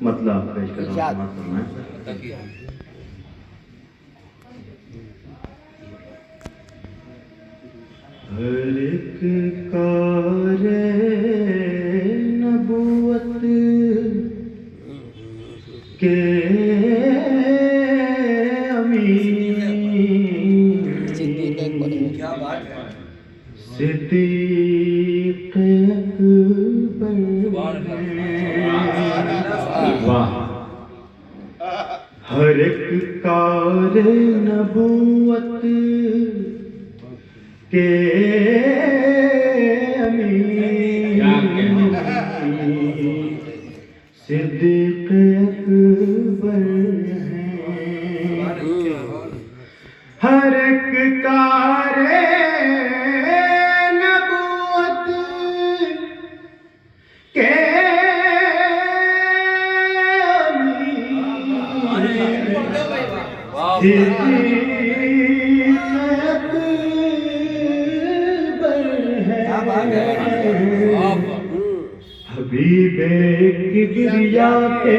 مطلب پیش کر رہا ہوں. ہر ایک کار نبوت کے امین صدیق اکبر ہر ایک کار نبوت کے امین صدیق اکبر ہیں. ہر ایک کار نبوت کے حبیب کبریا کے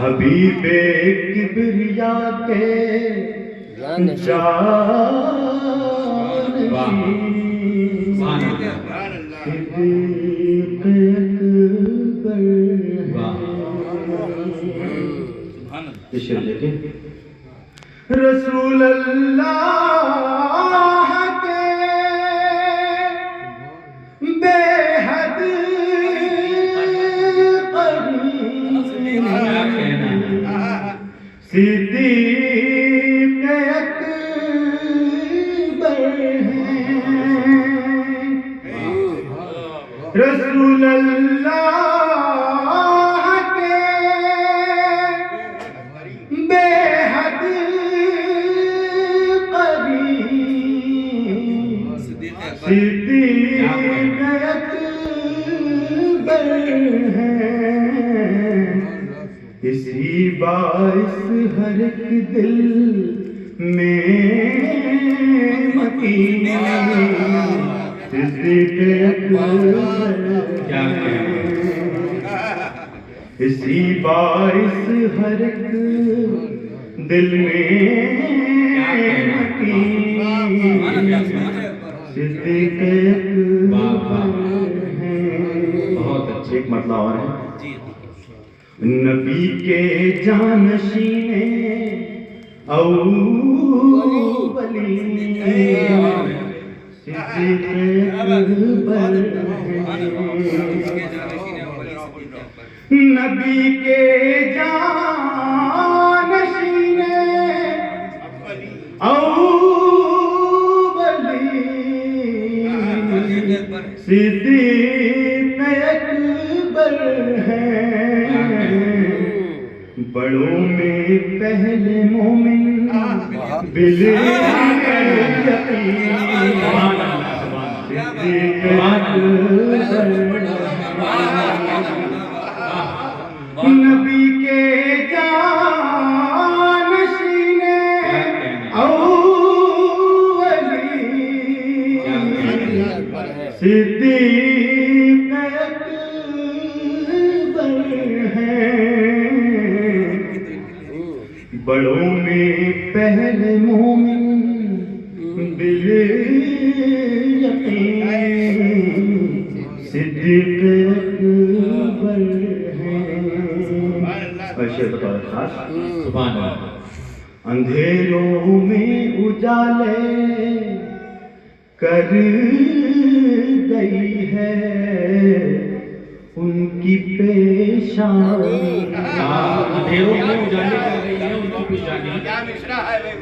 حبیب کبریا کے رسول اللہ کے بے حد قریب صدیق اکبر ہیں. رسول اللہ کے بے حد قریب صدیق اکبر ہیں. اسی باعث ہر ایک دل میں مکین صدیق اکبر ہیں. اسی باعث ہر ایک دل میں مکین صدیق اکبر ہیں. بہت اچھے. ایک مطلب اور ہے. نبی کے جانشین اولی صدیق اکبر ہیں. نبی کے جانشین اولی صدیق اکبر ہیں. بڑوں میں پہلے مومن بالیقین صدیق اکبر. نبی کے جانشین اولی صدیق اکبر ہیں. بڑوں میں پہلے مومن بالیقین صدیق اکبر ہیں. سبحان اللہ. اندھیروں میں اجالے کر گئی ہے ان کی پیشانی.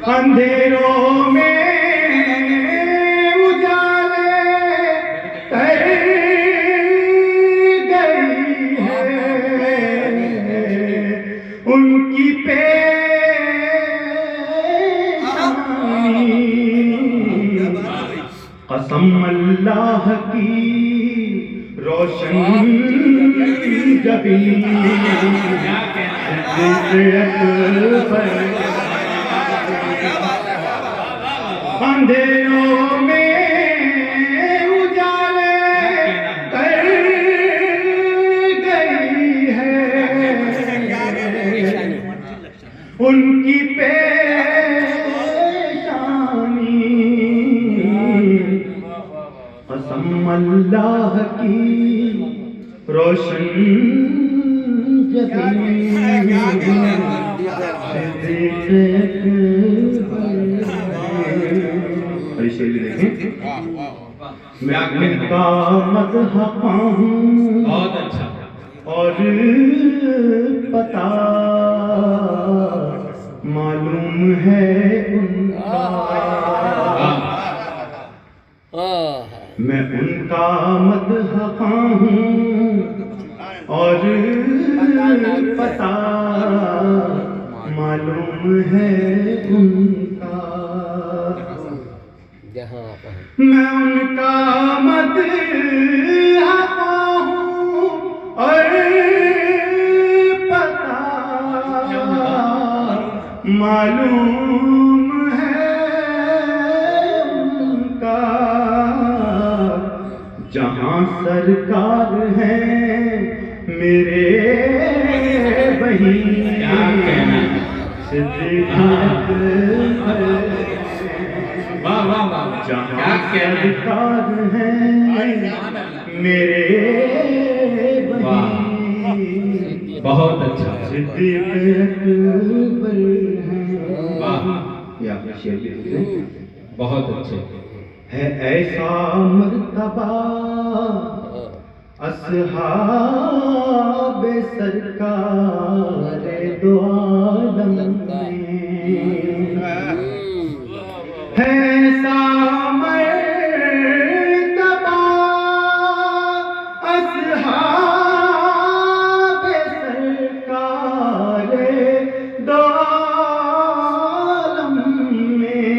اندھیروں میں اجالے کر گئی ہے ان کی پیشانی. قسم اللہ کی روشن نبی اندھیروں میں اجالے کر گئی ہے ان کی پیشانی قسم اللہ کی روشن میں ان کا مدح پاؤں بہت اچھا اور پتا معلوم ہے ان کا میں ان کا مدح پاؤں اور پتا معلوم ہے ان کا میں ان کا مدح پاؤں اور پتا معلوم ہے ان کا جہاں سرکار ہیں میرے وہیں صدیق جہاں سرکار ہیں میرے وہیں بہت اچھا صدیق اکبر ہیں یا شعر لکھتے ہیں بہت اچھے ہے ایسا مرتبہ اصحاب سرکار دو عالم میں ہے ایسا مرتبہ اصحاب سرکار دو عالم میں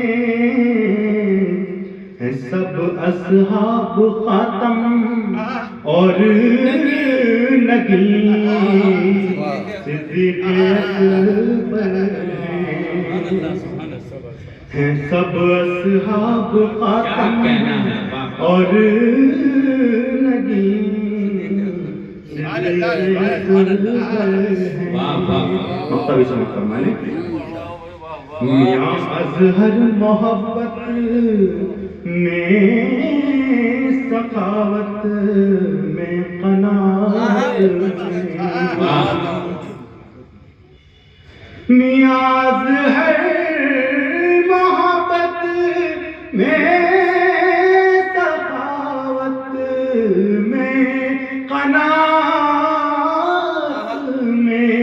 سب اصحاب خاتم اور نگی صدیق اکبر ہیں سب اصحاب خاتم اور نگی صدیق اکبر ہیں مقتبی سمجھ فرمائیں میاں اظہر محبت میں سخاوت میں قناعت میاں اظہر محبت میں سخاوت میں قناعت میں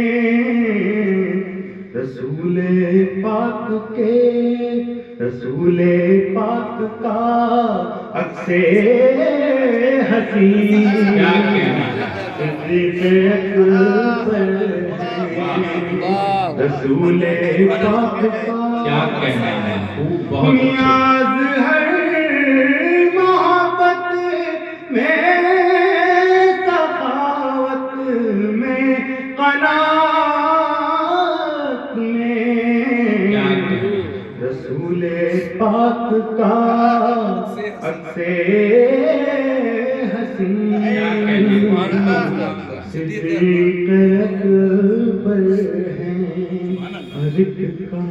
رسول پاک کا عکس حسین صدیق اکبر رسول پاک کیا کہنا ہے بہت میاں اظہر محبت میں سخاوت میں قناعت میں رسول پاک کا عکس حسین صدیق اکبر ہیں ہر ایک کا